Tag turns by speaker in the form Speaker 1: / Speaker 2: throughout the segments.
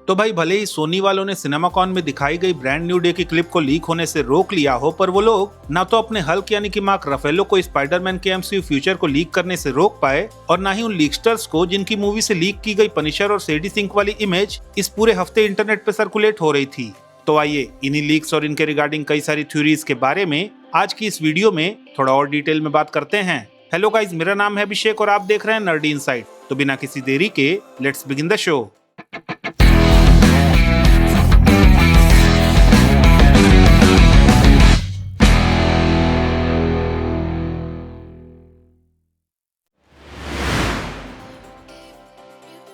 Speaker 1: तो भाई भले ही सोनी वालों ने सिनेमाकॉन में दिखाई गई ब्रांड न्यू डे की क्लिप को लीक होने से रोक लिया हो, पर वो लोग ना तो अपने हल्क यानी कि मार्क रफेलो को स्पाइडरमैन के एमसीयू फ्यूचर को लीक करने से रोक पाए और ना ही उन लीकस्टर्स को जिनकी मूवी से लीक की गई पनिशर और सेडी सिंक वाली इमेज इस पूरे हफ्ते इंटरनेट पे सर्कुलेट हो रही थी। तो आइए इन्हीं लीक्स और इनके रिगार्डिंग कई सारी थ्योरीज के बारे में आज की इस वीडियो में थोड़ा और डिटेल में बात करते हैं। हेलो गाइस, मेरा नाम है अभिषेक और आप देख रहे हैं नर्डी इनसाइड। तो बिना किसी देरी के लेट्स बिगिन द शो।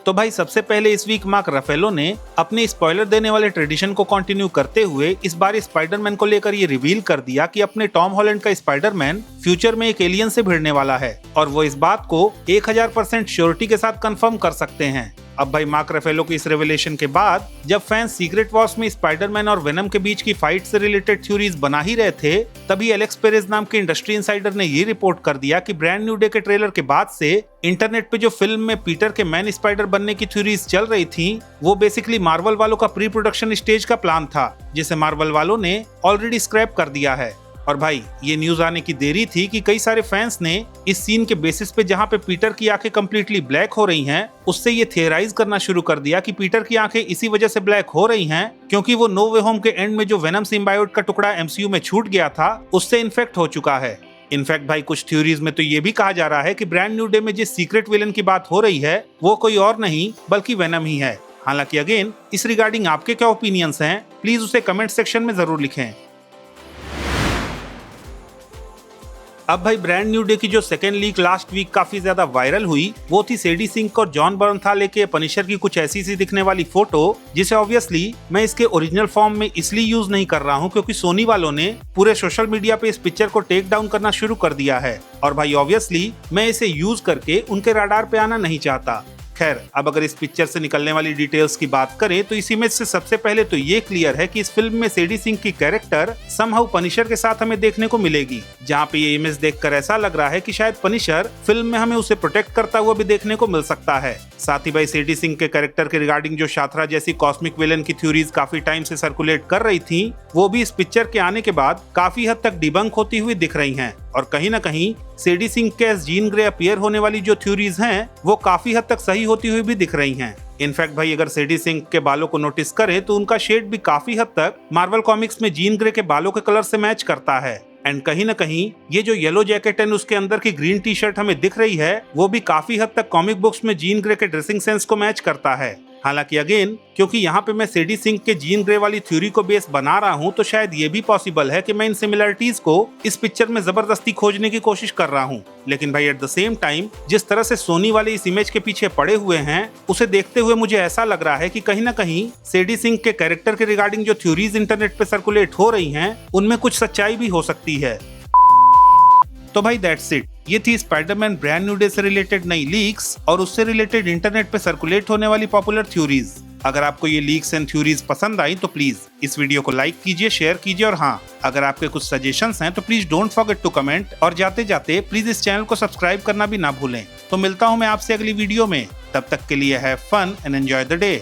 Speaker 1: तो भाई सबसे पहले इस वीक मार्क रफेलो ने अपने स्पॉइलर देने वाले ट्रेडिशन को कंटिन्यू करते हुए इस बार स्पाइडरमैन को लेकर ये रिवील कर दिया कि अपने टॉम हॉलैंड का स्पाइडरमैन फ्यूचर में एक एलियन से भिड़ने वाला है और वो इस बात को 1000% श्योरिटी के साथ कंफर्म कर सकते हैं। अब भाई मार्क रफेलो की इस रेवलेशन के बाद जब फैंस सीक्रेट वॉर्स में स्पाइडरमैन और वेनम के बीच की फाइट से रिलेटेड थ्योरीज बना ही रहे थे, तभी एलेक्स पेरेज नाम के इंडस्ट्री इनसाइडर ने ये रिपोर्ट कर दिया कि ब्रांड न्यू डे के ट्रेलर के बाद से इंटरनेट पे जो फिल्म में पीटर के मैन स्पाइडर बनने की थ्योरीज चल रही थी, वो बेसिकली मार्वल वालों का प्री प्रोडक्शन स्टेज का प्लान था, जिसे मार्वल वालों ने ऑलरेडी स्क्रैप कर दिया है। और भाई ये न्यूज आने की देरी थी कि कई सारे फैंस ने इस सीन के बेसिस पे जहां पे पीटर की आंखें कंप्लीटली ब्लैक हो रही हैं, उससे ये थियराइज करना शुरू कर दिया कि पीटर की आंखें इसी वजह से ब्लैक हो रही हैं क्योंकि वो नो वे होम के एंड में जो वेनम सिम्बायोट का टुकड़ा एमसीयू में छूट गया था, उससे इन्फेक्ट हो चुका है। इनफैक्ट भाई कुछ थ्योरीज में तो ये भी कहा जा रहा है कि ब्रांड न्यू डे में जिस सीक्रेट विलन की बात हो रही है वो कोई और नहीं बल्कि वेनम ही है। हालांकि अगेन इस रिगार्डिंग आपके क्या ओपिनियंस हैं, प्लीज उसे कमेंट सेक्शन में जरूर लिखें। अब भाई ब्रांड न्यू डे की जो सेकेंड लीक लास्ट वीक काफी ज्यादा वायरल हुई, वो थी सेडी सिंक और जॉन बर्नथाले के पनिशर की कुछ ऐसी सी दिखने वाली फोटो, जिसे ऑब्वियसली मैं इसके ओरिजिनल फॉर्म में इसलिए यूज नहीं कर रहा हूँ क्योंकि सोनी वालों ने पूरे सोशल मीडिया पे इस पिक्चर को टेक डाउन करना शुरू कर दिया है और भाई ऑब्वियसली मैं इसे यूज करके उनके रडार पे आना नहीं चाहता। खैर, अब अगर इस पिक्चर से निकलने वाली डिटेल्स की बात करें तो इस इमेज से सबसे पहले तो ये क्लियर है कि इस फिल्म में सेडी सिंक की कैरेक्टर समहाउ पनिशर के साथ हमें देखने को मिलेगी, जहाँ पे ये इमेज देखकर ऐसा लग रहा है कि शायद पनिशर फिल्म में हमें उसे प्रोटेक्ट करता हुआ भी देखने को मिल सकता है। साथ ही भाई सेडी सिंक के कैरेक्टर के रिगार्डिंग जो शाथरा जैसी कॉस्मिक विलन की थ्योरीज काफी टाइम से सर्कुलेट कर रही थी, वो भी इस पिक्चर के आने के बाद काफी हद तक डिबंक होती हुई दिख रही हैं और कहीं ना कहीं सेडी सिंक के एज जीन ग्रे अपीयर होने वाली जो थ्योरीज हैं वो काफी हद तक सही होती हुई भी दिख रही हैं। इनफैक्ट भाई अगर सेडी सिंक के बालों को नोटिस करें तो उनका शेड भी काफी हद तक मार्वल कॉमिक्स में जीन ग्रे के बालों के कलर से मैच करता है एंड कहीं ना कहीं ये जो येलो जैकेट एंड उसके अंदर की ग्रीन टी शर्ट हमें दिख रही है वो भी काफी हद तक कॉमिक बुक्स में जीन ग्रे के ड्रेसिंग सेंस को मैच करता है। हालांकि अगेन क्योंकि यहाँ पे मैं सेडी सिंक के जीन ग्रे वाली थ्योरी को बेस बना रहा हूँ तो शायद ये भी पॉसिबल है कि मैं इन सिमिलरिटीज को इस पिक्चर में जबरदस्ती खोजने की कोशिश कर रहा हूँ। लेकिन भाई एट द सेम टाइम जिस तरह से सोनी वाले इस इमेज के पीछे पड़े हुए हैं, उसे देखते हुए मुझे ऐसा लग रहा है कि कहीं ना कहीं सेडी सिंक के कैरेक्टर के रिगार्डिंग जो थ्योरीज इंटरनेट पे सर्कुलेट हो रही हैं उनमें कुछ सच्चाई भी हो सकती है। तो भाई दैट्स इट, ये थी स्पाइडरमैन ब्रांड न्यू डे से रिलेटेड नई लीक्स और उससे रिलेटेड इंटरनेट पे सर्कुलेट होने वाली पॉपुलर थ्योरीज। अगर आपको ये लीक्स एंड थ्योरीज पसंद आई तो प्लीज इस वीडियो को लाइक कीजिए, शेयर कीजिए और हाँ, अगर आपके कुछ सजेशंस हैं तो please don't forget to comment और जाते जाते प्लीज इस चैनल को सब्सक्राइब करना भी ना भूलें। तो मिलता हूँ मैं आपसे अगली वीडियो में, तब तक के लिए have fun and enjoy the day.